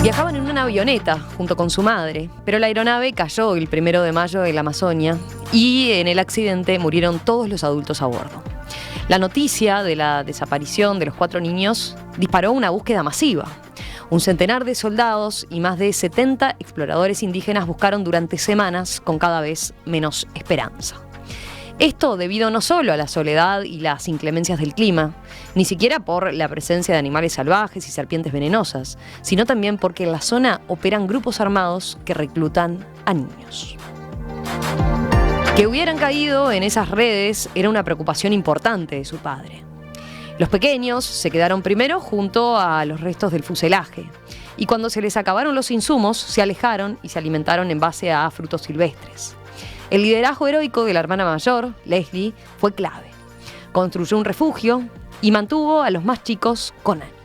Viajaban en una avioneta junto con su madre, pero la aeronave cayó el 1 de mayo en la Amazonia y en el accidente murieron todos los adultos a bordo. La noticia de la desaparición de los 4 niños disparó una búsqueda masiva. Un centenar de soldados y más de 70 exploradores indígenas buscaron durante semanas con cada vez menos esperanza. Esto debido no solo a la soledad y las inclemencias del clima, ni siquiera por la presencia de animales salvajes y serpientes venenosas, sino también porque en la zona operan grupos armados que reclutan a niños. Que hubieran caído en esas redes era una preocupación importante de su padre. Los pequeños se quedaron primero junto a los restos del fuselaje, y cuando se les acabaron los insumos, se alejaron y se alimentaron en base a frutos silvestres. El liderazgo heroico de la hermana mayor, Leslie, fue clave. Construyó un refugio y mantuvo a los más chicos con ánimo.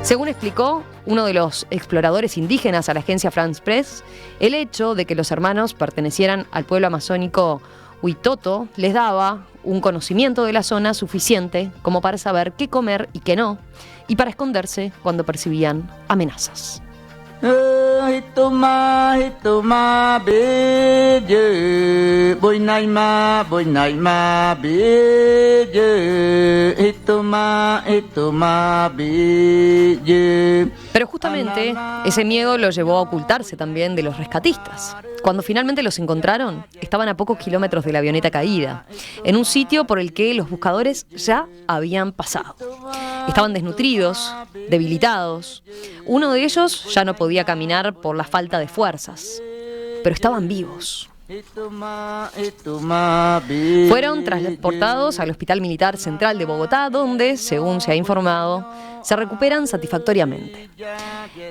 Según explicó uno de los exploradores indígenas a la agencia France Press, el hecho de que los hermanos pertenecieran al pueblo amazónico Huitoto les daba un conocimiento de la zona suficiente como para saber qué comer y qué no, y para esconderse cuando percibían amenazas. Hitoma, belle, boy naima, belle, hitoma, belle. Pero justamente ese miedo lo llevó a ocultarse también de los rescatistas. Cuando finalmente los encontraron, estaban a pocos kilómetros de la avioneta caída, en un sitio por el que los buscadores ya habían pasado. Estaban desnutridos, debilitados. Uno de ellos ya no podía caminar por la falta de fuerzas, pero estaban vivos. Fueron transportados al Hospital Militar Central de Bogotá, donde, según se ha informado, se recuperan satisfactoriamente.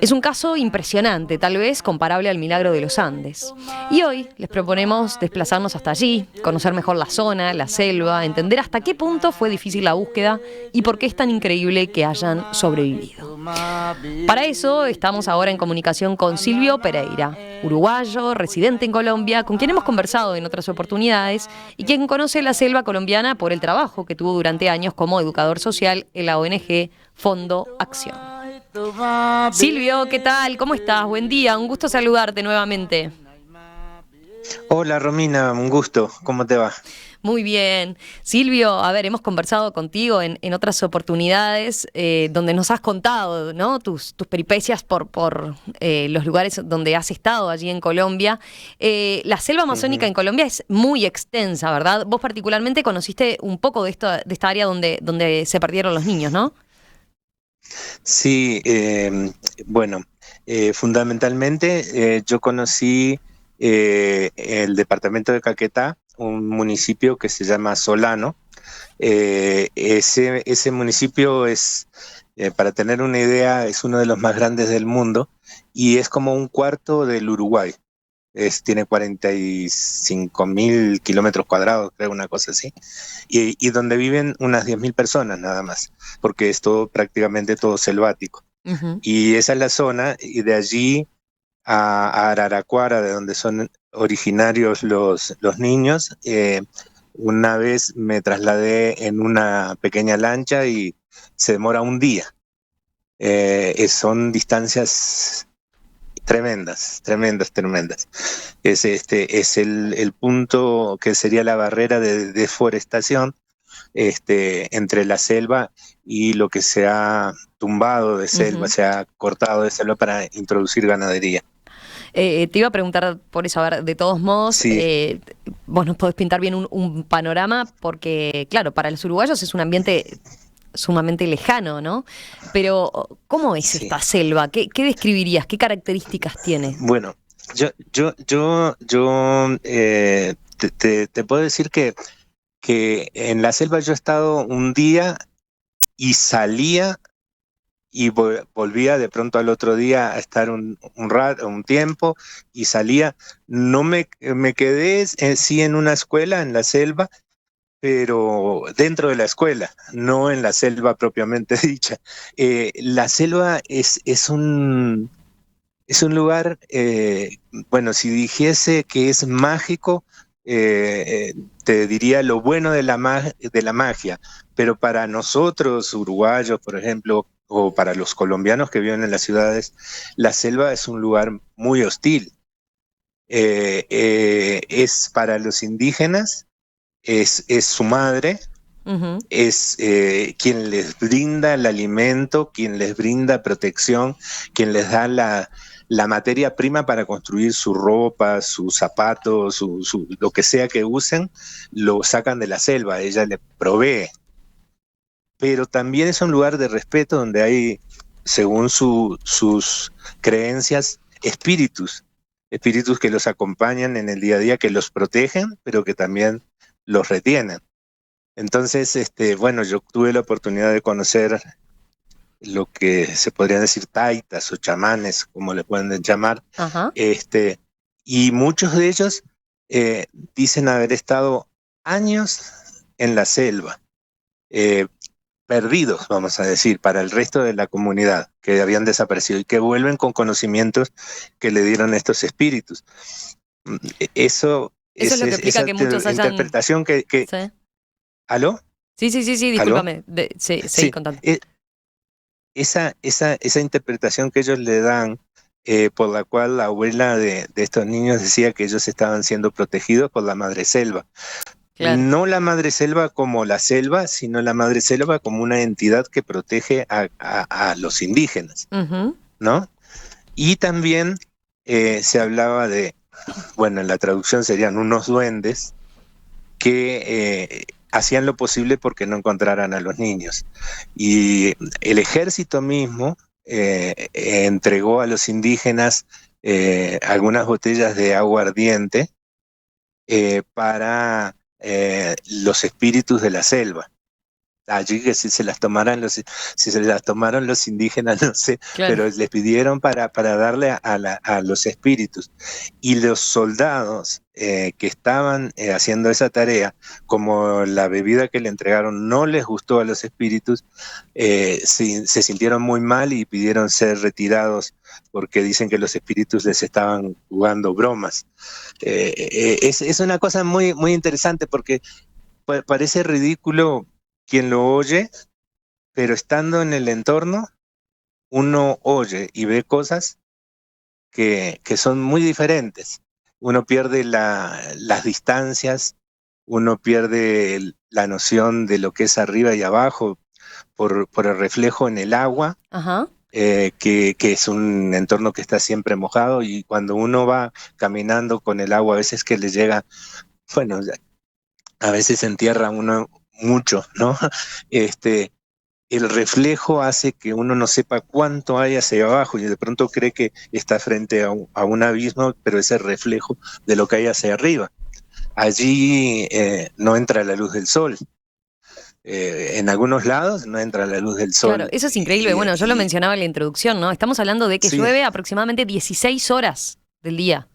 Es un caso impresionante, tal vez comparable al milagro de los Andes. Y hoy les proponemos desplazarnos hasta allí, conocer mejor la zona, la selva, entender hasta qué punto fue difícil la búsqueda y por qué es tan increíble que hayan sobrevivido. Para eso estamos ahora en comunicación con Silvio Pereira, uruguayo, residente en Colombia, con quien hemos conversado en otras oportunidades y quien conoce la selva colombiana por el trabajo que tuvo durante años como educador social en la ONG Fondo Acción. Silvio, ¿qué tal? ¿Cómo estás? Buen día, un gusto saludarte nuevamente. Hola Romina, un gusto, ¿cómo te va? Muy bien. Silvio, a ver, hemos conversado contigo en otras oportunidades donde nos has contado, ¿no? tus peripecias por los lugares donde has estado allí en Colombia. La selva amazónica en Colombia es muy extensa, ¿verdad? Vos particularmente conociste un poco de esta área donde se perdieron los niños, ¿no? Sí, bueno, fundamentalmente yo conocí el departamento de Caquetá, un municipio que se llama Solano. Ese municipio es, para tener una idea, es uno de los más grandes del mundo y es como un cuarto del Uruguay. Tiene 45.000 kilómetros cuadrados, creo, una cosa así, y donde viven unas 10.000 personas nada más, porque es todo, prácticamente todo selvático. Uh-huh. Y esa es la zona, y de allí a Araraquara, de donde son originarios los niños, una vez me trasladé en una pequeña lancha y se demora un día. Son distancias tremendas. Es el punto que sería la barrera de deforestación entre la selva y lo que se ha tumbado de selva, se ha cortado de selva para introducir ganadería. Te iba a preguntar por eso, a ver, de todos modos, sí. Vos nos podés pintar bien un panorama, porque, claro, para los uruguayos es un ambiente sumamente lejano, ¿no? Pero, ¿cómo es esta selva? ¿Qué describirías? ¿Qué características tiene? Bueno, yo te puedo decir que en la selva yo he estado un día y salía y volvía de pronto al otro día a estar un rato, un tiempo, y salía. No me quedé sí en una escuela en la selva, pero dentro de la escuela, no en la selva propiamente dicha. La selva es un lugar, bueno, si dijese que es mágico, te diría lo bueno de la magia, pero para nosotros uruguayos, por ejemplo, o para los colombianos que viven en las ciudades, la selva es un lugar muy hostil. Es para los indígenas, es su madre, Ujú. es quien les brinda el alimento, quien les brinda protección, quien les da la materia prima para construir su ropa, sus zapatos, lo que sea que usen, lo sacan de la selva, ella le provee. Pero también es un lugar de respeto donde hay, según sus creencias, espíritus que los acompañan en el día a día, que los protegen, pero que también los retienen. Entonces, bueno, yo tuve la oportunidad de conocer lo que se podrían decir taitas o chamanes, como le pueden llamar, Ajá. y muchos de ellos dicen haber estado años en la selva, eh, perdidos, vamos a decir, para el resto de la comunidad, que habían desaparecido y que vuelven con conocimientos que le dieron estos espíritus. Eso Eso es lo que explica esa que muchos hayan... interpretación que Sí. ¿aló? Sí, sí, sí, sí, ¿Aló? discúlpame. Sí, seguí Sí, contando. esa interpretación que ellos le dan, por la cual la abuela de estos niños decía que ellos estaban siendo protegidos por la madre selva. Claro. No la madre selva como la selva, sino la madre selva como una entidad que protege a los indígenas, Ujú. ¿no? Y también se hablaba de, bueno, en la traducción serían unos duendes que hacían lo posible porque no encontraran a los niños. Y el ejército mismo entregó a los indígenas algunas botellas de agua ardiente para los espíritus de la selva. Allí que si se las tomaran si se las tomaron los indígenas, no sé, Claro. pero les pidieron para darle a los espíritus. Y los soldados que estaban haciendo esa tarea, como la bebida que le entregaron no les gustó a los espíritus, se sintieron muy mal y pidieron ser retirados porque dicen que los espíritus les estaban jugando bromas. Es una cosa muy, muy interesante porque parece ridículo quien lo oye, pero estando en el entorno, uno oye y ve cosas que son muy diferentes. Uno pierde las distancias, uno pierde la noción de lo que es arriba y abajo por el reflejo en el agua, Ajá. que es un entorno que está siempre mojado y cuando uno va caminando con el agua, a veces que le llega, bueno, a veces se entierra uno mucho, ¿no? Este, el reflejo hace que uno no sepa cuánto hay hacia abajo y de pronto cree que está frente a un abismo, pero es el reflejo de lo que hay hacia arriba. Allí no entra la luz del sol. En algunos lados no entra la luz del Claro, sol. eso es increíble. Bueno, yo lo mencionaba en la introducción, ¿no? Estamos hablando de que Sí, llueve aproximadamente 16 horas del día.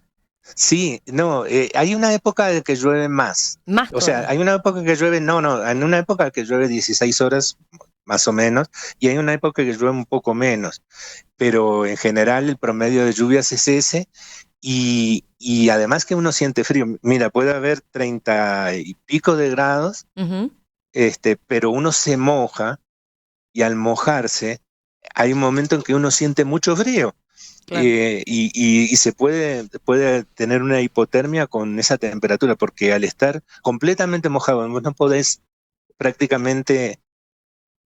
sí, no, hay una época de que llueve más. Más O sea, todavía. hay una época que llueve, no, en una época que llueve 16 horas más o menos, y hay una época que llueve un poco menos, pero en general el promedio de lluvias es ese, y además que uno siente frío. Mira, puede haber 30 y pico de grados, Ujú. pero uno se moja, y al mojarse, hay un momento en que uno siente mucho frío. Claro. Y se puede tener una hipotermia con esa temperatura, porque al estar completamente mojado, vos no podés prácticamente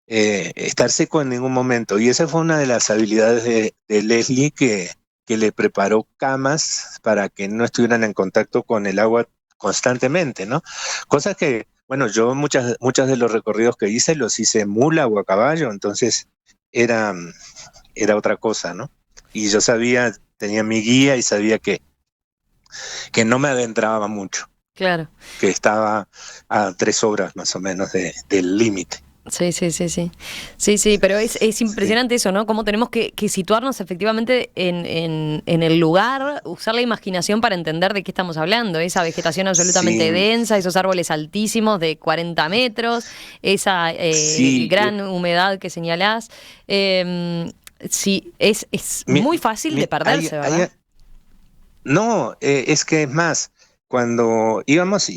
estar seco en ningún momento. Y esa fue una de las habilidades de Leslie que le preparó camas para que no estuvieran en contacto con el agua constantemente, ¿no? Cosas que, bueno, yo muchas de los recorridos que hice los hice en mula o a caballo, entonces era, era otra cosa, ¿no? Y yo sabía, tenía mi guía y sabía que no me adentraba mucho, Claro. que estaba a 3 horas más o menos del límite. Sí, sí, sí, sí. Sí, sí, pero es Sí. impresionante eso, ¿no? Cómo tenemos que situarnos efectivamente en el lugar, usar la imaginación para entender de qué estamos hablando. Esa vegetación absolutamente Sí, densa, esos árboles altísimos de 40 metros, esa sí, gran humedad que señalás. Sí, es mi- muy fácil de perderse, ¿verdad? no, es que es más. cuando íbamos,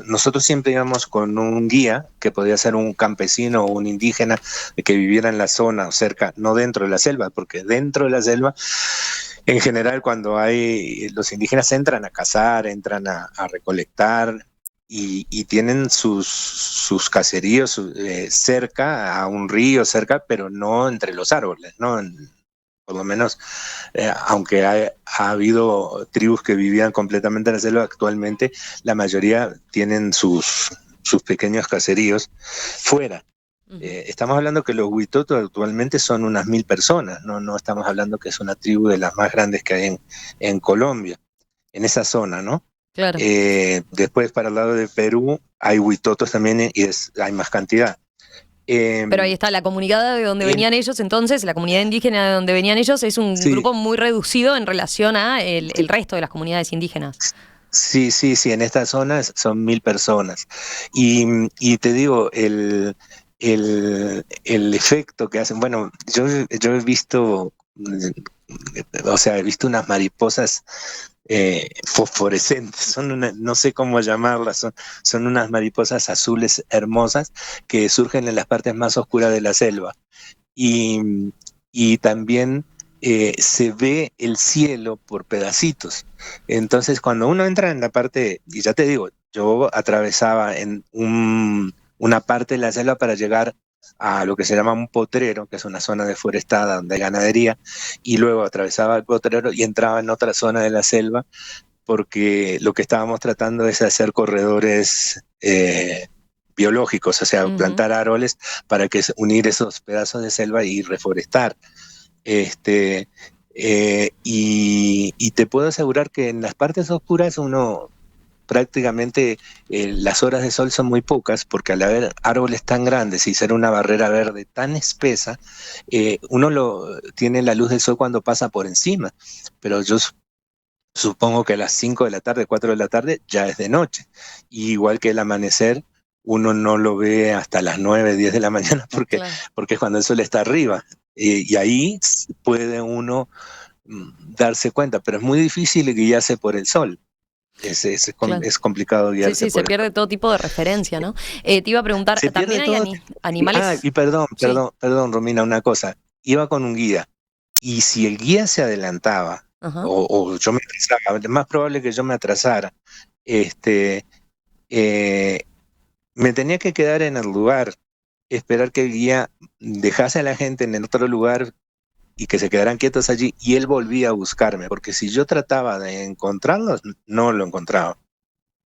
nosotros siempre íbamos con un guía, que podía ser un campesino o un indígena que viviera en la zona o cerca, no dentro de la selva, porque dentro de la selva, en general, cuando los indígenas entran a cazar, entran a recolectar y tienen sus caseríos cerca, a un río cerca, pero no entre los árboles, ¿no? Por lo menos, aunque ha habido tribus que vivían completamente en la selva, actualmente la mayoría tienen sus pequeños caseríos fuera. Estamos hablando que los Huitotos actualmente son unas 1000 personas, no estamos hablando que es una tribu de las más grandes que hay en Colombia, en esa zona, ¿no? Claro. Después, para el lado de Perú, hay Huitotos también y hay más cantidad. Pero ahí está, la comunidad de donde venían ellos, entonces, la comunidad indígena de donde venían ellos es un grupo muy reducido en relación a el resto de las comunidades indígenas. Sí, en esta zona son 1000 personas. Y te digo, el efecto que hacen, bueno, yo he visto, o sea, he visto unas mariposas fosforescentes, no sé cómo llamarlas, son unas mariposas azules hermosas que surgen en las partes más oscuras de la selva. Y también se ve el cielo por pedacitos. Entonces, cuando uno entra en la parte, y ya te digo, yo atravesaba en una parte de la selva para llegar a lo que se llama un potrero, que es una zona deforestada donde hay ganadería, y luego atravesaba el potrero y entraba en otra zona de la selva, porque lo que estábamos tratando es hacer corredores biológicos, o sea, plantar árboles para unir esos pedazos de selva y reforestar. Y te puedo asegurar que en las partes oscuras uno prácticamente las horas de sol son muy pocas, porque al haber árboles tan grandes y ser una barrera verde tan espesa, uno tiene la luz del sol cuando pasa por encima, pero yo supongo que a las 5 de la tarde, 4 de la tarde ya es de noche, y igual que el amanecer uno no lo ve hasta las 9, 10 de la mañana porque es cuando el sol está arriba, y ahí puede uno darse cuenta, pero es muy difícil guiarse por el sol. Es complicado guiarse. Sí, se pierde todo tipo de referencia, ¿no? Te iba a preguntar, ¿también hay animales? Y perdón, Romina, una cosa. Iba con un guía, y si el guía se adelantaba, o yo me atrasaba, es más probable que yo me atrasara, me tenía que quedar en el lugar, esperar que el guía dejase a la gente en el otro lugar y que se quedaran quietos allí, y él volvía a buscarme, porque si yo trataba de encontrarlos, no lo encontraba,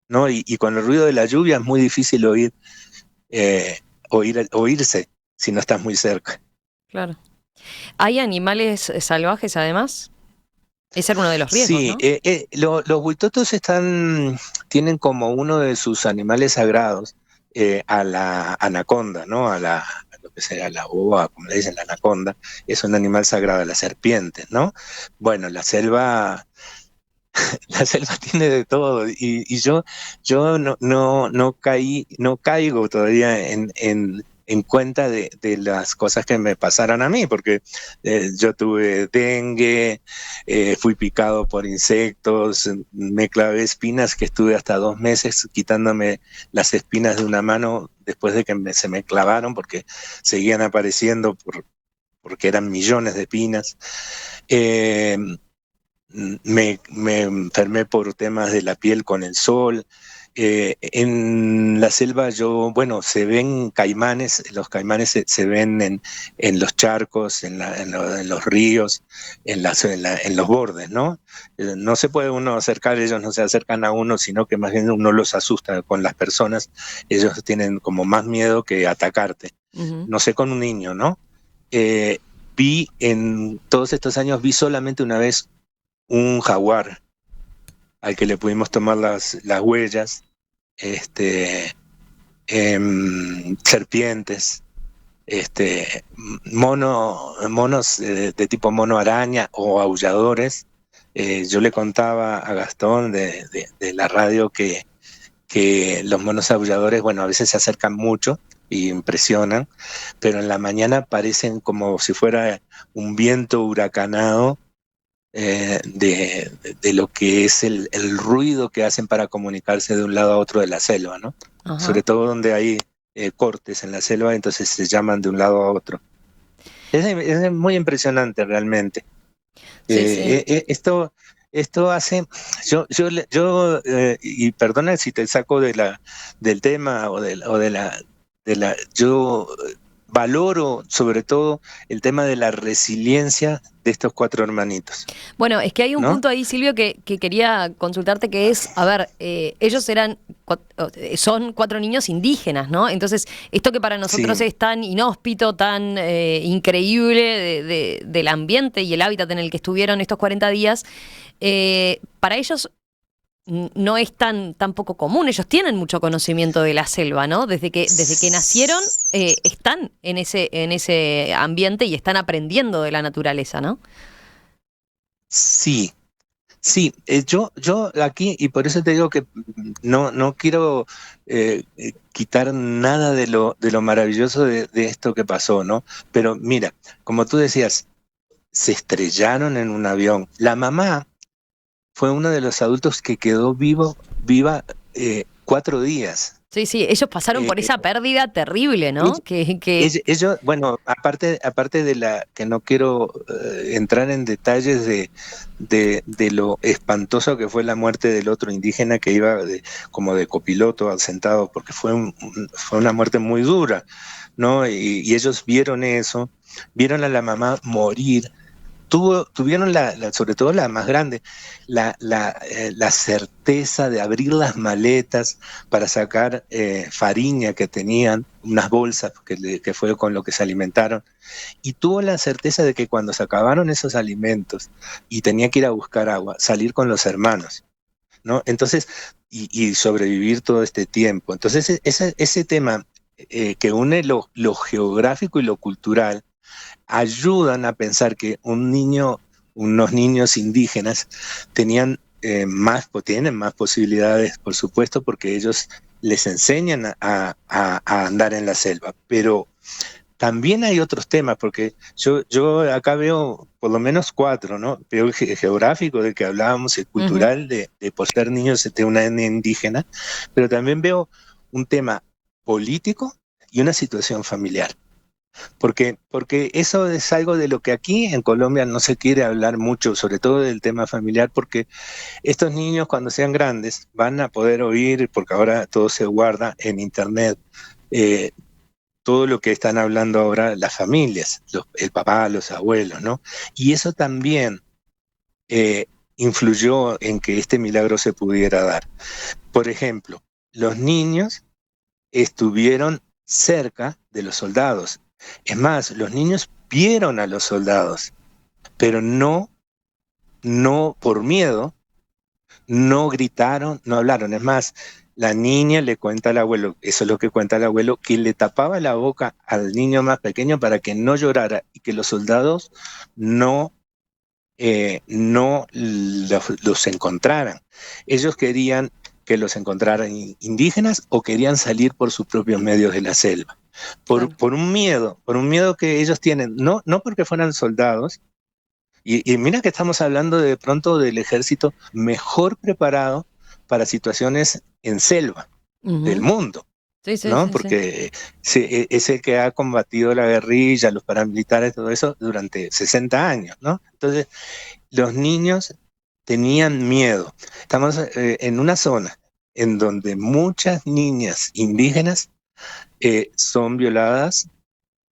¿no? Y con el ruido de la lluvia es muy difícil oírse si no estás muy cerca. Claro. ¿Hay animales salvajes además? Ese era uno de los riesgos, sí, ¿no? Los huitotos tienen como uno de sus animales sagrados a la anaconda, ¿no? A lo que sea la boa, como le dicen, la anaconda, es un animal sagrado, la serpiente, ¿no? Bueno, la selva tiene de todo, y yo no caigo todavía en cuenta de las cosas que me pasaron a mí, porque yo tuve dengue, fui picado por insectos, me clavé espinas que estuve hasta 2 meses quitándome las espinas de una mano después de que se me clavaron, porque seguían apareciendo porque eran millones de espinas. Me enfermé por temas de la piel con el sol. En la selva se ven caimanes, los caimanes se ven en los charcos, en los ríos, en los bordes, ¿no? No se puede uno acercar, ellos no se acercan a uno, sino que más bien uno los asusta con las personas, ellos tienen como más miedo que atacarte. No sé, con un niño, ¿no? En todos estos años vi solamente una vez un jaguar al que le pudimos tomar las huellas, serpientes, monos de tipo mono araña o aulladores. Yo le contaba a Gastón de la radio que los monos aulladores, bueno, a veces se acercan mucho y impresionan, pero en la mañana parecen como si fuera un viento huracanado de lo que es el ruido que hacen para comunicarse de un lado a otro de la selva, ¿no? Ajá. Sobre todo donde hay cortes en la selva, entonces se llaman de un lado a otro. Es muy impresionante realmente. Sí, sí. Esto hace, y perdona si te saco del tema yo valoro sobre todo el tema de la resiliencia de estos 4 hermanitos, Bueno, es que hay un ¿no? punto ahí, Silvio, que quería consultarte, que es, a ver, ellos son 4 niños indígenas, ¿no? Entonces, esto que para nosotros Sí, es tan inhóspito, tan increíble del ambiente y el hábitat en el que estuvieron estos 40 días, para ellos no es tan poco común. Ellos tienen mucho conocimiento de la selva, ¿no? Desde que nacieron están en ese ambiente y están aprendiendo de la naturaleza, ¿no? sí. Sí, yo aquí, y por eso te digo que no quiero quitar nada de lo maravilloso de esto que pasó, ¿no? Pero mira, como tú decías, se estrellaron en un avión. La mamá fue uno de los adultos que quedó viva 4 días. Sí, sí, ellos pasaron por Eh, esa pérdida terrible, ¿no? Ellos, bueno, aparte de que no quiero entrar en detalles de lo espantoso que fue la muerte del otro indígena que iba como de copiloto sentado, porque fue una muerte muy dura, ¿no? Y ellos vieron eso, vieron a la mamá morir. Tuvieron sobre todo la más grande, la certeza de abrir las maletas para sacar fariña que tenían, unas bolsas que fue con lo que se alimentaron, y tuvo la certeza de que cuando se acabaron esos alimentos y tenía que ir a buscar agua, salir con los hermanos, ¿no? Entonces, y sobrevivir todo este tiempo. Entonces, ese tema que une lo geográfico y lo cultural, ayudan a pensar que unos niños indígenas tienen más posibilidades, por supuesto, porque ellos les enseñan a andar en la selva. Pero también hay otros temas, porque yo acá veo por lo menos 4, ¿no? Veo el geográfico del que hablábamos, el Ujú. cultural de por ser niños de una etnia indígena, pero también veo un tema político y una situación familiar. Porque eso es algo de lo que aquí en Colombia no se quiere hablar mucho, sobre todo del tema familiar, porque estos niños cuando sean grandes van a poder oír, porque ahora todo se guarda en internet, eh, todo lo que están hablando ahora las familias, el papá, los abuelos, ¿no? Y eso también influyó en que este milagro se pudiera dar. Por ejemplo, los niños estuvieron cerca de los soldados. Es más, los niños vieron a los soldados, pero no por miedo, no gritaron, no hablaron. Es más, la niña le cuenta al abuelo, eso es lo que cuenta el abuelo, que le tapaba la boca al niño más pequeño para que no llorara y que los soldados no los encontraran. Ellos querían que los encontraran indígenas o querían salir por sus propios medios de la selva. Claro. Por un miedo que ellos tienen, no porque fueran soldados, y mira que estamos hablando de pronto del ejército mejor preparado para situaciones en selva del Ujú. mundo, Sí, sí, ¿no? sí, sí. Porque es el que ha combatido la guerrilla, los paramilitares, todo eso durante 60 años, ¿no? Entonces, los niños tenían miedo. Estamos en una zona en donde muchas niñas indígenas son violadas,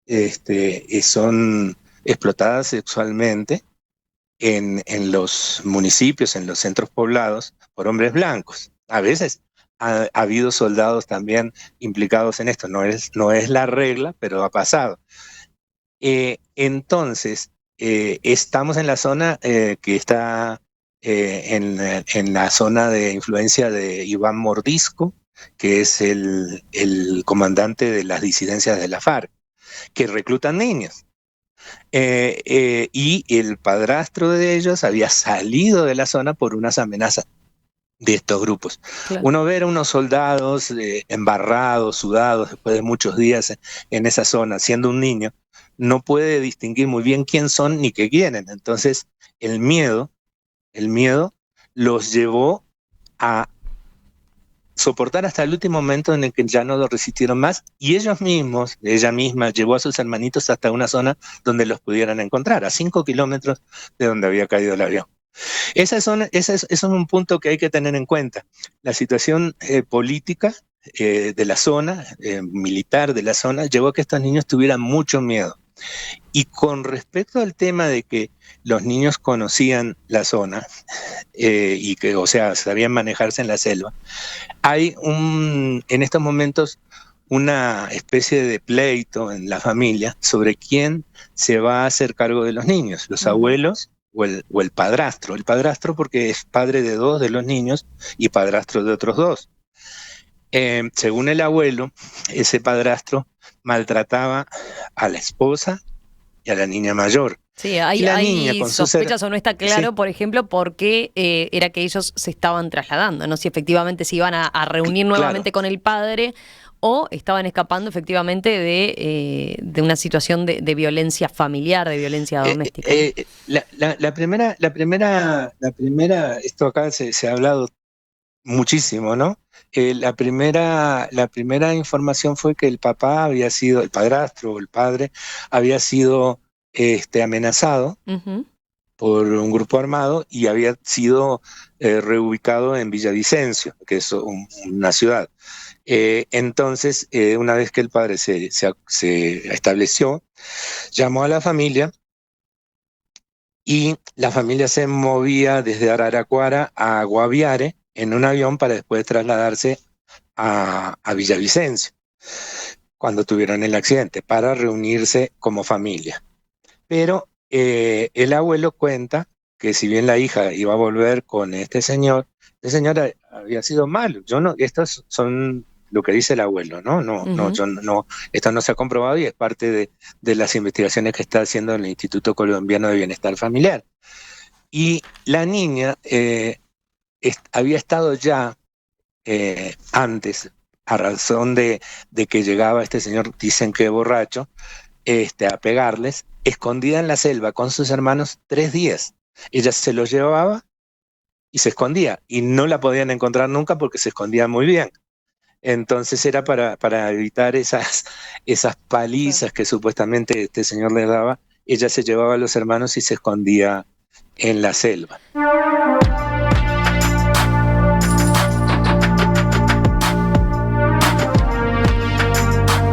y son explotadas sexualmente en los municipios, en los centros poblados, por hombres blancos. A veces ha habido soldados también implicados en esto. No es la regla, pero ha pasado. Entonces, estamos en la zona que está en la zona de influencia de Iván Mordisco, que es el comandante de las disidencias de la FARC, que reclutan niños. Y el padrastro de ellos había salido de la zona por unas amenazas de estos grupos. Claro. Uno ver a unos soldados embarrados, sudados, después de muchos días en esa zona, siendo un niño, no puede distinguir muy bien quién son ni qué quieren. Entonces, el miedo los llevó a soportar hasta el último momento en el que ya no lo resistieron más, y ella misma llevó a sus hermanitos hasta una zona donde los pudieran encontrar, a 5 kilómetros de donde había caído el avión. Ese es un punto que hay que tener en cuenta. La situación política de la zona, militar de la zona, llevó a que estos niños tuvieran mucho miedo. Y con respecto al tema de que los niños conocían la zona y que, o sea, sabían manejarse en la selva, hay en estos momentos una especie de pleito en la familia sobre quién se va a hacer cargo de los niños, los abuelos o el padrastro. El padrastro porque es padre de 2 de los niños y padrastro de otros 2. Según el abuelo, ese padrastro maltrataba a la esposa y a la niña mayor. Sí, hay sospechas o no está claro, sí. Por ejemplo, por qué era que ellos se estaban trasladando, ¿no? Si efectivamente se iban a reunir nuevamente con el padre o estaban escapando efectivamente de una situación de violencia familiar, de violencia doméstica. La primera, esto acá se ha hablado muchísimo, ¿no? La primera información fue que el papá había sido, el padrastro o el padre, había sido amenazado por un grupo armado y había sido reubicado en Villavicencio, que es una ciudad. Entonces, una vez que el padre se estableció, llamó a la familia y la familia se movía desde Araraquara a Guaviare en un avión para después trasladarse a Villavicencio, cuando tuvieron el accidente, para reunirse como familia. Pero el abuelo cuenta que si bien la hija iba a volver con este señor había sido malo. Estos son lo que dice el abuelo, ¿no? Esto no se ha comprobado y es parte de las investigaciones que está haciendo el Instituto Colombiano de Bienestar Familiar. Y la niña había estado ya antes, a razón de que llegaba este señor, dicen que borracho, a pegarles, escondida en la selva con sus hermanos 3 días. Ella se los llevaba y se escondía, y no la podían encontrar nunca porque se escondía muy bien. Entonces era para evitar esas palizas que supuestamente este señor les daba. Ella se llevaba a los hermanos y se escondía en la selva.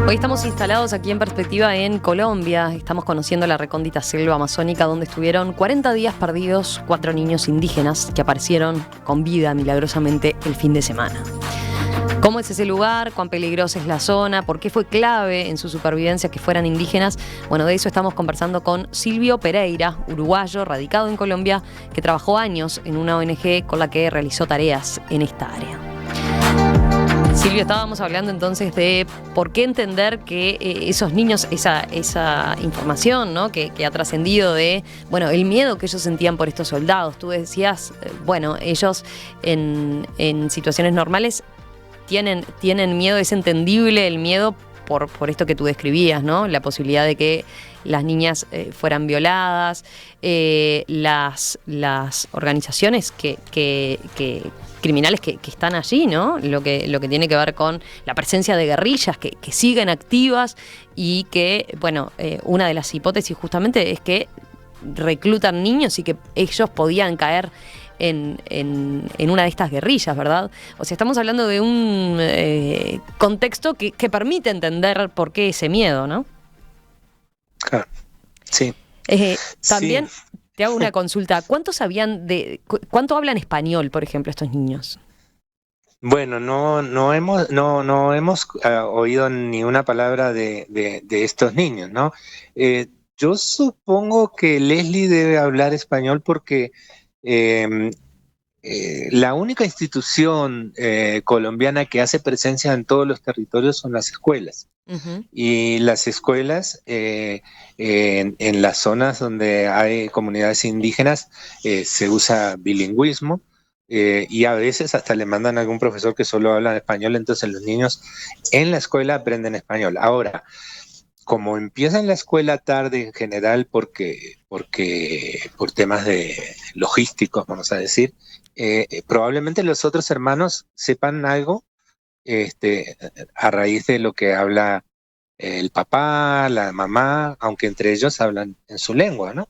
Hoy estamos instalados aquí en Perspectiva en Colombia. Estamos conociendo la recóndita selva amazónica donde estuvieron 40 días perdidos 4 niños indígenas que aparecieron con vida milagrosamente el fin de semana. ¿Cómo es ese lugar? ¿Cuán peligrosa es la zona? ¿Por qué fue clave en su supervivencia que fueran indígenas? Bueno, de eso estamos conversando con Silvio Pereira, uruguayo, radicado en Colombia, que trabajó años en una ONG con la que realizó tareas en esta área. Silvio, estábamos hablando entonces de por qué entender que esos niños, esa información, ¿no? que ha trascendido de, bueno, el miedo que ellos sentían por estos soldados. Tú decías, bueno, ellos en situaciones normales tienen miedo, es entendible el miedo por esto que tú describías, ¿no? La posibilidad de que las niñas fueran violadas, las organizaciones criminales que están allí, ¿no? Lo que tiene que ver con la presencia de guerrillas que siguen activas y que, bueno, una de las hipótesis justamente es que reclutan niños y que ellos podían caer en una de estas guerrillas, ¿verdad? O sea, estamos hablando de un contexto que permite entender por qué ese miedo, ¿no? Claro, sí. También sí. Te hago una consulta. ¿Cuánto hablan español, por ejemplo, estos niños? Bueno, no hemos oído ni una palabra de estos niños, ¿no? Yo supongo que Leslie debe hablar español porque la única institución colombiana que hace presencia en todos los territorios son las escuelas. Uh-huh. Y las escuelas en las zonas donde hay comunidades indígenas se usa bilingüismo. Y a veces hasta le mandan a algún profesor que solo habla español, entonces los niños en la escuela aprenden español. Ahora, como empieza en la escuela tarde en general por temas de logísticos, vamos a decir, probablemente los otros hermanos sepan algo a raíz de lo que habla el papá, la mamá, aunque entre ellos hablan en su lengua, ¿no?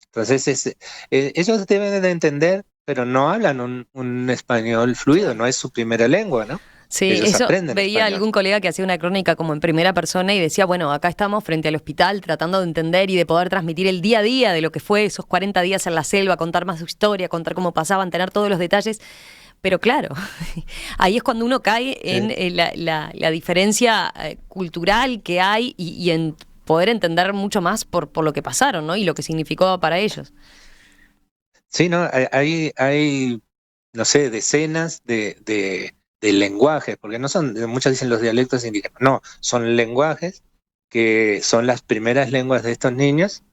Entonces, ellos deben de entender, pero no hablan un español fluido, no es su primera lengua, ¿no? Sí, Ellos eso aprenden veía español. algún colega que hacía una crónica como en primera persona y decía, bueno, acá estamos frente al hospital tratando de entender y de poder transmitir el día a día de lo que fue esos 40 días en la selva, contar más su historia, contar cómo pasaban, tener todos los detalles. Pero claro, ahí es cuando uno cae en la diferencia cultural que hay y en poder entender mucho más por lo que pasaron, ¿no? Y lo que significó para ellos. Sí, no, hay, no sé, decenas de lenguajes, porque no son, muchos dicen los dialectos indígenas, no, son lenguajes que son las primeras lenguas de estos niños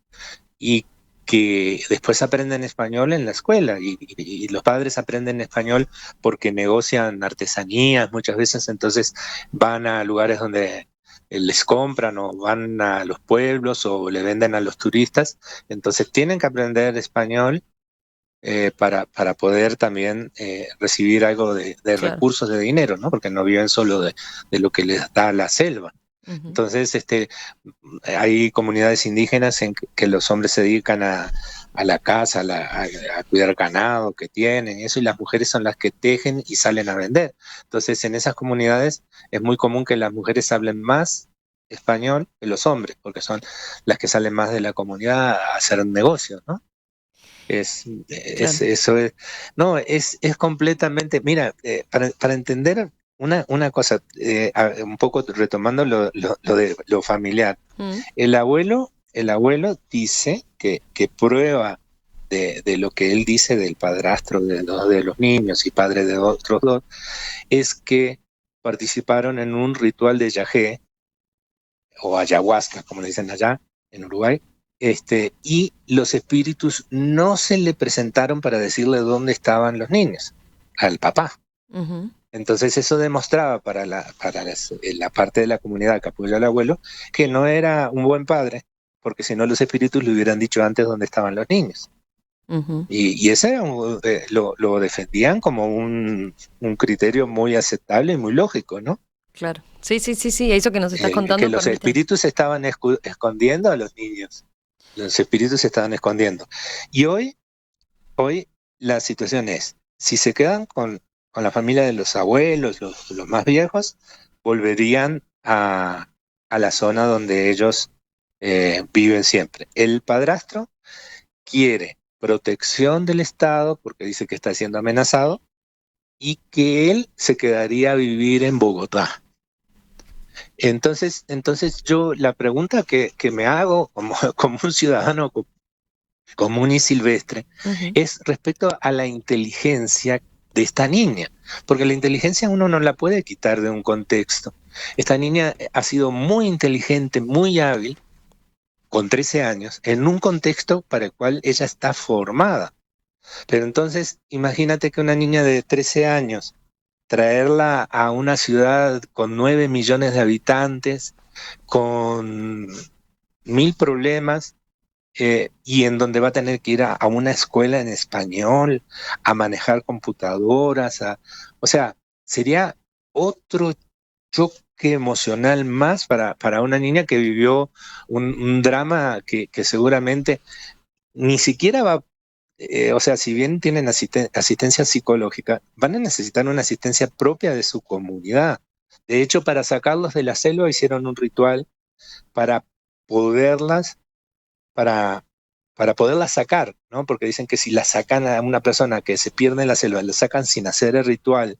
y que después aprenden español en la escuela y los padres aprenden español porque negocian artesanías muchas veces, entonces van a lugares donde les compran o van a los pueblos o le venden a los turistas, entonces tienen que aprender español para poder también recibir algo de Claro. recursos de dinero, ¿no? Porque no viven solo de lo que les da la selva. Ujú. Entonces, hay comunidades indígenas en que los hombres se dedican a la caza, a cuidar ganado que tienen, eso, y las mujeres son las que tejen y salen a vender. Entonces, en esas comunidades es muy común que las mujeres hablen más español que los hombres, porque son las que salen más de la comunidad a hacer negocios, ¿no? Claro. Eso es, no, es completamente, mira, para entender una cosa, un poco retomando lo de lo familiar, Mm. el abuelo dice que prueba de lo que él dice del padrastro de los niños y padre de otros dos, es que participaron en un ritual de yagé, o ayahuasca, como le dicen allá en Uruguay, y los espíritus no se le presentaron para decirle dónde estaban los niños, al papá. Ujú. Entonces eso demostraba para la parte de la comunidad que apoyó al abuelo que no era un buen padre, porque si no los espíritus le hubieran dicho antes dónde estaban los niños. Ujú. Y ese era lo defendían como un criterio muy aceptable y muy lógico, ¿no? Claro. Sí, eso que nos estás Que contando los permite. espíritus estaban escondiendo a los niños. Los espíritus se estaban escondiendo. Y hoy la situación es, si se quedan con la familia de los abuelos, los más viejos, volverían a la zona donde ellos viven siempre. El padrastro quiere protección del Estado porque dice que está siendo amenazado y que él se quedaría a vivir en Bogotá. Entonces yo la pregunta que me hago como un ciudadano común y silvestre Ujú. es respecto a la inteligencia de esta niña, porque la inteligencia uno no la puede quitar de un contexto. Esta niña ha sido muy inteligente, muy hábil, con 13 años, en un contexto para el cual ella está formada. Pero entonces, imagínate que una niña de 13 años, traerla a una ciudad con 9 millones de habitantes, con 1000 problemas, y en donde va a tener que ir a una escuela en español, a manejar computadoras, o sea, sería otro choque emocional más para una niña que vivió un drama que seguramente ni siquiera va, o sea, si bien tienen asistencia psicológica, van a necesitar una asistencia propia de su comunidad. De hecho, para sacarlos de la selva hicieron un ritual para poderlas para, para poderla sacar, ¿no? Porque dicen que si la sacan a una persona que se pierde en la selva, la sacan sin hacer el ritual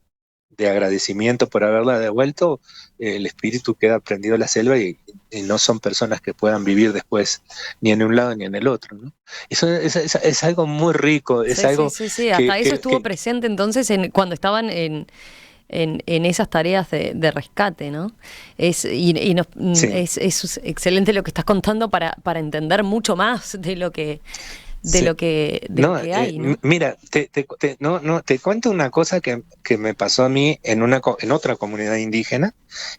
de agradecimiento por haberla devuelto, el espíritu queda prendido a la selva y no son personas que puedan vivir después ni en un lado ni en el otro, ¿no? Eso es algo muy rico, es algo Sí. que, Hasta eso estuvo presente entonces cuando estaban en esas tareas de rescate, ¿no? sí. Es excelente lo que estás contando para entender mucho más de lo que Sí. lo No, que hay, ¿no? mira, te cuento una cosa que me pasó a mí en otra comunidad indígena,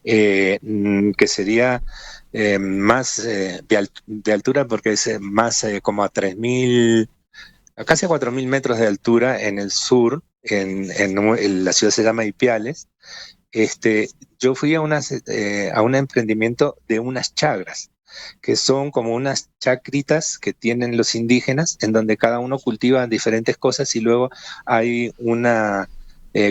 que sería más de altura, porque es más como a 3.000, a casi a 4.000 metros de altura en el sur, en la ciudad se llama Ipiales. Yo fui a un emprendimiento de unas chagras, que son como unas chacritas que tienen los indígenas, en donde cada uno cultiva diferentes cosas y luego hay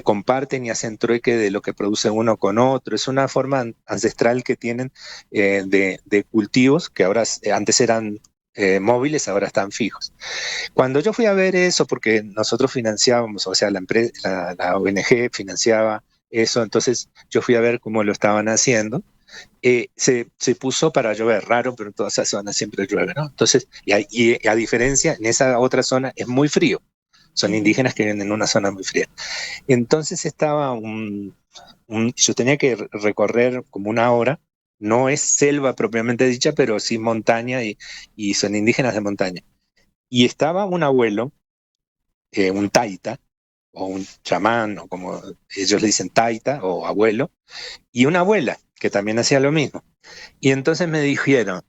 comparten y hacen trueque de lo que produce uno con otro. Es una forma ancestral que tienen de cultivos que ahora antes eran móviles, ahora están fijos. Cuando yo fui a ver eso, porque nosotros financiábamos, o sea, la ONG financiaba eso, entonces yo fui a ver cómo lo estaban haciendo. Se puso para llover, raro, pero en toda esa zona siempre llueve, ¿no? Entonces, y a diferencia, en esa otra zona es muy frío. Son indígenas que viven en una zona muy fría. Entonces estaba yo tenía que recorrer como una hora. No es selva propiamente dicha, pero sí montaña y son indígenas de montaña. Y estaba un abuelo, un taita, o un chamán, o como ellos le dicen taita, o abuelo, y una abuela, que también hacía lo mismo. Y entonces me dijeron,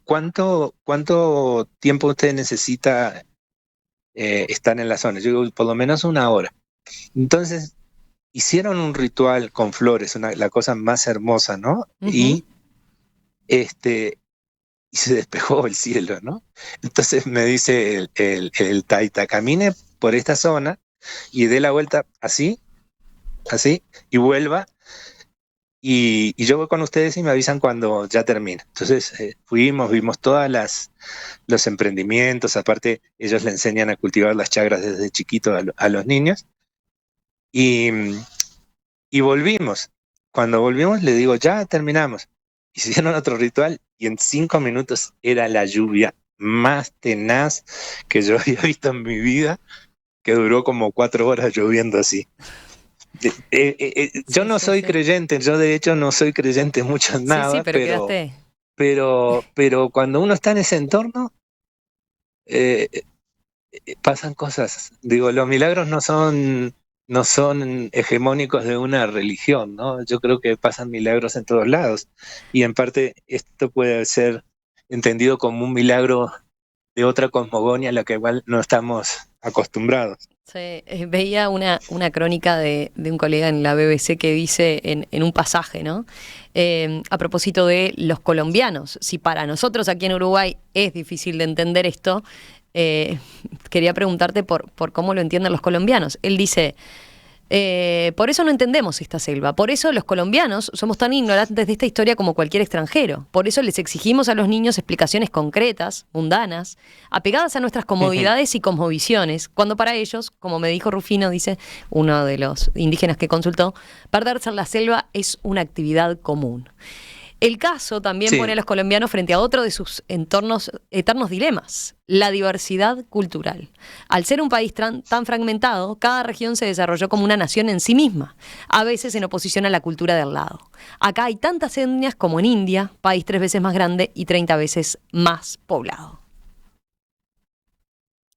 ¿cuánto tiempo usted necesita estar en la zona? Yo digo, por lo menos una hora. Entonces hicieron un ritual con flores, la cosa más hermosa, ¿no? Uh-huh. Y se despejó el cielo, ¿no? Entonces me dice el taita, camine por esta zona y dé la vuelta así, y vuelva, y yo voy con ustedes y me avisan cuando ya termine. Entonces vimos todas los emprendimientos, aparte ellos le enseñan a cultivar las chagras desde chiquito a los niños, y volvimos. Cuando volvimos le digo, ya terminamos. Hicieron otro ritual y en 5 minutos era la lluvia más tenaz que yo había visto en mi vida, que duró como 4 horas lloviendo así. Yo no soy creyente, yo de hecho no soy creyente mucho en nada, pero cuando uno está en ese entorno, pasan cosas. Digo, los milagros no son hegemónicos de una religión, ¿no? Yo creo que pasan milagros en todos lados. Y en parte esto puede ser entendido como un milagro de otra cosmogonía a la que igual no estamos acostumbrados. Sí, veía una crónica de un colega en la BBC que dice en un pasaje, ¿no? A propósito de los colombianos, si para nosotros aquí en Uruguay es difícil de entender esto, quería preguntarte por cómo lo entienden los colombianos. Él dice, por eso no entendemos esta selva, por eso los colombianos somos tan ignorantes de esta historia como cualquier extranjero, por eso les exigimos a los niños explicaciones concretas, mundanas, apegadas a nuestras comodidades y cosmovisiones, cuando para ellos, como me dijo Rufino, dice uno de los indígenas que consultó, perderse en la selva es una actividad común. El caso también pone a los colombianos frente a otro de sus eternos dilemas, la diversidad cultural. Al ser un país tan fragmentado, cada región se desarrolló como una nación en sí misma, a veces en oposición a la cultura del lado. Acá hay tantas etnias como en India, país 3 veces más grande y 30 veces más poblado.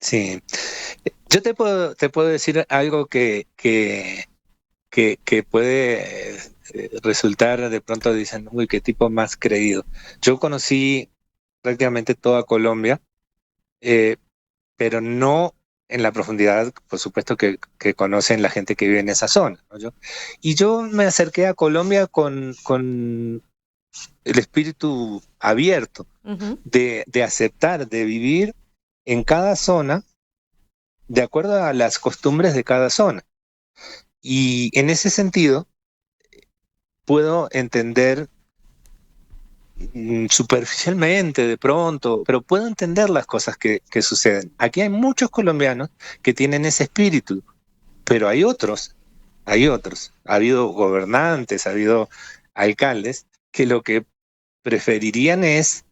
Sí, yo te puedo decir algo que puede resultar, de pronto dicen, uy, qué tipo más creído. Yo conocí prácticamente toda Colombia, pero no en la profundidad, por supuesto, que conocen la gente que vive en esa zona, ¿no? Yo me acerqué a Colombia con el espíritu abierto, uh-huh, de aceptar, de vivir en cada zona de acuerdo a las costumbres de cada zona. Y en ese sentido, puedo entender superficialmente de pronto, pero puedo entender las cosas que suceden. Aquí hay muchos colombianos que tienen ese espíritu, pero hay otros. Ha habido gobernantes, ha habido alcaldes que lo que preferirían es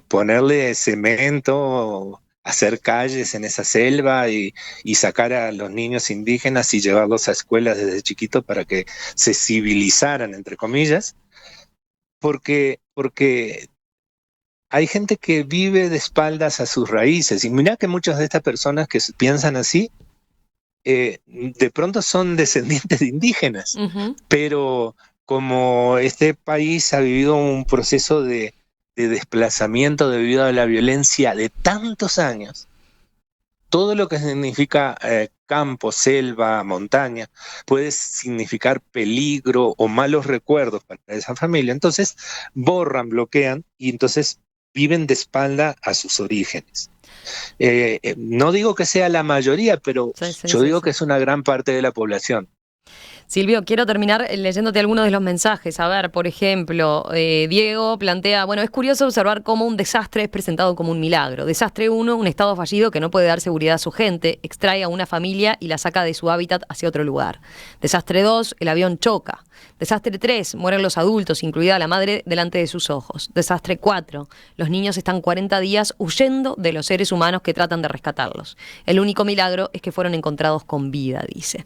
ponerle cemento, hacer calles en esa selva y sacar a los niños indígenas y llevarlos a escuelas desde chiquitos para que se civilizaran, entre comillas, porque hay gente que vive de espaldas a sus raíces. Y mira que muchas de estas personas que piensan así, de pronto son descendientes de indígenas, uh-huh, pero como este país ha vivido un proceso de desplazamiento debido a la violencia de tantos años, todo lo que significa campo, selva, montaña, puede significar peligro o malos recuerdos para esa familia. Entonces borran, bloquean y entonces viven de espalda a sus orígenes. No digo que sea la mayoría, pero yo digo que es una gran parte de la población. Silvio, quiero terminar leyéndote algunos de los mensajes. A ver, por ejemplo, Diego plantea, bueno, es curioso observar cómo un desastre es presentado como un milagro. Desastre 1, un estado fallido que no puede dar seguridad a su gente, extrae a una familia y la saca de su hábitat hacia otro lugar. Desastre 2, el avión choca. Desastre 3, mueren los adultos, incluida la madre, delante de sus ojos. Desastre 4, los niños están 40 días huyendo de los seres humanos que tratan de rescatarlos. El único milagro es que fueron encontrados con vida, dice.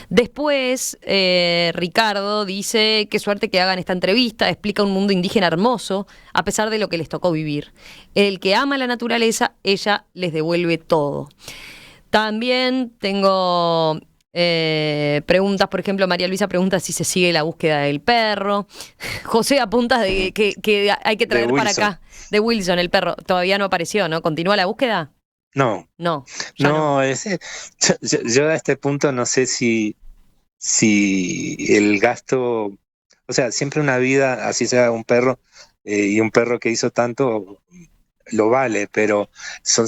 Después, Ricardo dice, qué suerte que hagan esta entrevista, explica un mundo indígena hermoso, a pesar de lo que les tocó vivir. El que ama la naturaleza, ella les devuelve todo. También tengo preguntas, por ejemplo, María Luisa pregunta si se sigue la búsqueda del perro. José apunta de que hay que traer para acá, de Wilson, el perro. Todavía no apareció, ¿no? ¿Continúa la búsqueda? No. No. Yo a este punto no sé si el gasto, o sea, siempre una vida, así sea un perro, y un perro que hizo tanto, lo vale, pero son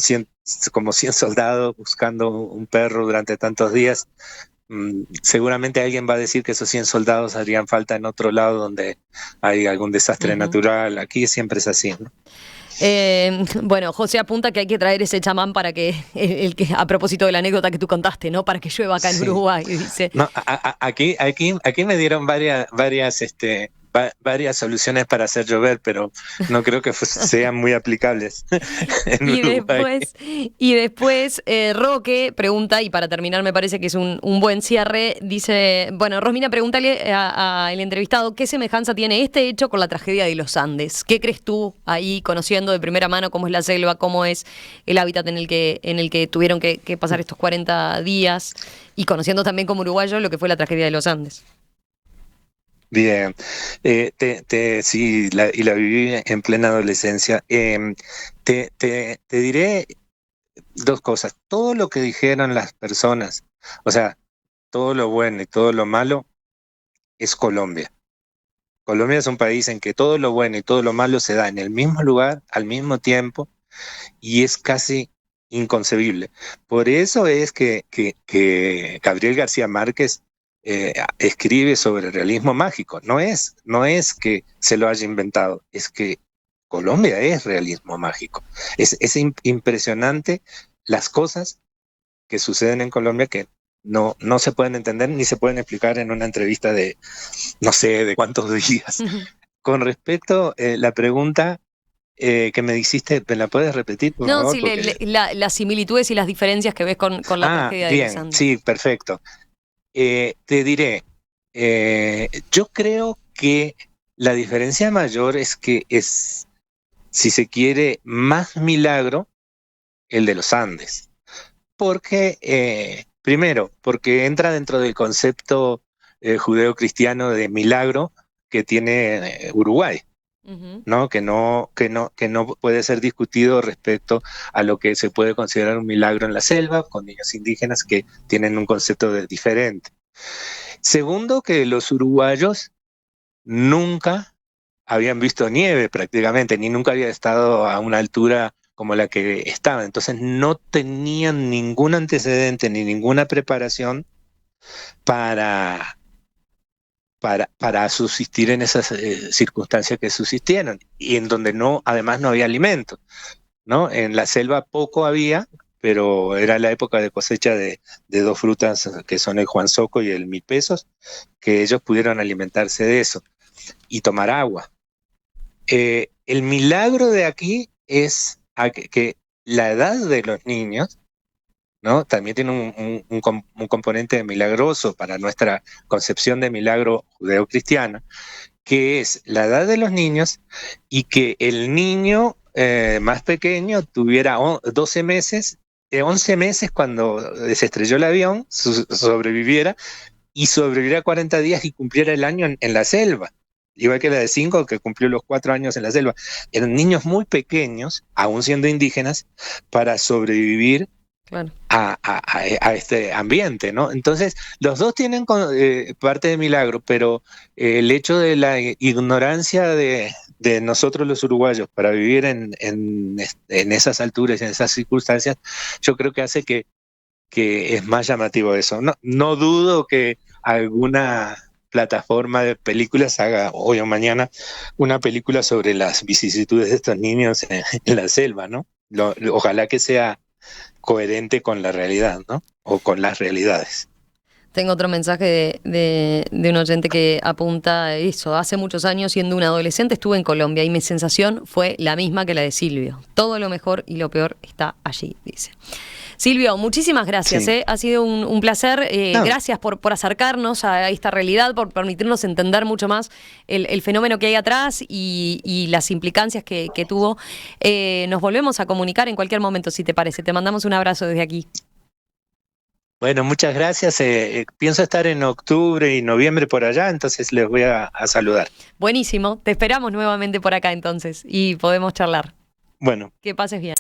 como 100 soldados buscando un perro durante tantos días. Seguramente alguien va a decir que esos 100 soldados harían falta en otro lado donde hay algún desastre natural. Aquí siempre es así, ¿no? Bueno, José apunta que hay que traer ese chamán para que, a propósito de la anécdota que tú contaste, ¿no? Para que llueva acá en Uruguay, dice. No, aquí me dieron varias soluciones para hacer llover, pero no creo que sean muy aplicables en Uruguay. Después Roque pregunta, y para terminar me parece que es un buen cierre, dice, bueno, Rosmina, pregúntale al entrevistado qué semejanza tiene este hecho con la tragedia de los Andes. ¿Qué crees tú ahí, conociendo de primera mano cómo es la selva, cómo es el hábitat en el que tuvieron que pasar estos 40 días, y conociendo también como uruguayo lo que fue la tragedia de los Andes? Bien, sí, y la viví en plena adolescencia. Te diré dos cosas. Todo lo que dijeron las personas, o sea, todo lo bueno y todo lo malo, es Colombia. Colombia es un país en que todo lo bueno y todo lo malo se da en el mismo lugar, al mismo tiempo, y es casi inconcebible. Por eso es que Gabriel García Márquez escribe sobre el realismo mágico. No es que se lo haya inventado, es que Colombia es realismo mágico. Es impresionante las cosas que suceden en Colombia que no se pueden entender ni se pueden explicar en una entrevista de no sé de cuántos días. Con respecto a la pregunta que me hiciste, ¿me la puedes repetir, por favor? Sí, porque las similitudes y las diferencias que ves con la tragedia de los Andes. Sí, perfecto. Te diré, yo creo que la diferencia mayor es que es, si se quiere, más milagro el de los Andes. Porque, primero, porque entra dentro del concepto judeo-cristiano de milagro que tiene Uruguay, ¿no? Que no puede ser discutido respecto a lo que se puede considerar un milagro en la selva, con niños indígenas que tienen un concepto diferente. Segundo, que los uruguayos nunca habían visto nieve prácticamente, ni nunca había estado a una altura como la que estaba. Entonces no tenían ningún antecedente ni ninguna preparación para subsistir en esas circunstancias que subsistieron y en donde además no había alimento, ¿no? En la selva poco había, pero era la época de cosecha de dos frutas que son el Juanzoco y el 1000 pesos, que ellos pudieron alimentarse de eso y tomar agua. El milagro de aquí es que la edad de los niños, ¿no? También tiene un componente milagroso para nuestra concepción de milagro judeo-cristiano, que es la edad de los niños y que el niño más pequeño tuviera 12 meses, 11 meses cuando se estrelló el avión, sobreviviera y sobreviviera 40 días y cumpliera el año en la selva. Igual que la de 5, que cumplió los 4 años en la selva. Eran niños muy pequeños, aún siendo indígenas, para sobrevivir Claro. a este ambiente, ¿no? Entonces, los dos tienen parte de milagro, pero el hecho de la ignorancia de nosotros los uruguayos para vivir en esas alturas, en esas circunstancias, yo creo que hace que es más llamativo eso. No dudo que alguna plataforma de películas haga hoy o mañana una película sobre las vicisitudes de estos niños en la selva, ¿no? Ojalá que sea coherente con la realidad, ¿no? O con las realidades. Tengo otro mensaje de un oyente que apunta a eso. Hace muchos años, siendo un adolescente, estuve en Colombia y mi sensación fue la misma que la de Silvio. Todo lo mejor y lo peor está allí, dice. Silvio, muchísimas gracias. Sí. Ha sido un placer. No. Gracias por acercarnos a esta realidad, por permitirnos entender mucho más el fenómeno que hay atrás y las implicancias que tuvo. Nos volvemos a comunicar en cualquier momento, si te parece. Te mandamos un abrazo desde aquí. Bueno, muchas gracias. Pienso estar en octubre y noviembre por allá, entonces les voy a saludar. Buenísimo. Te esperamos nuevamente por acá entonces y podemos charlar. Bueno. Que pases bien.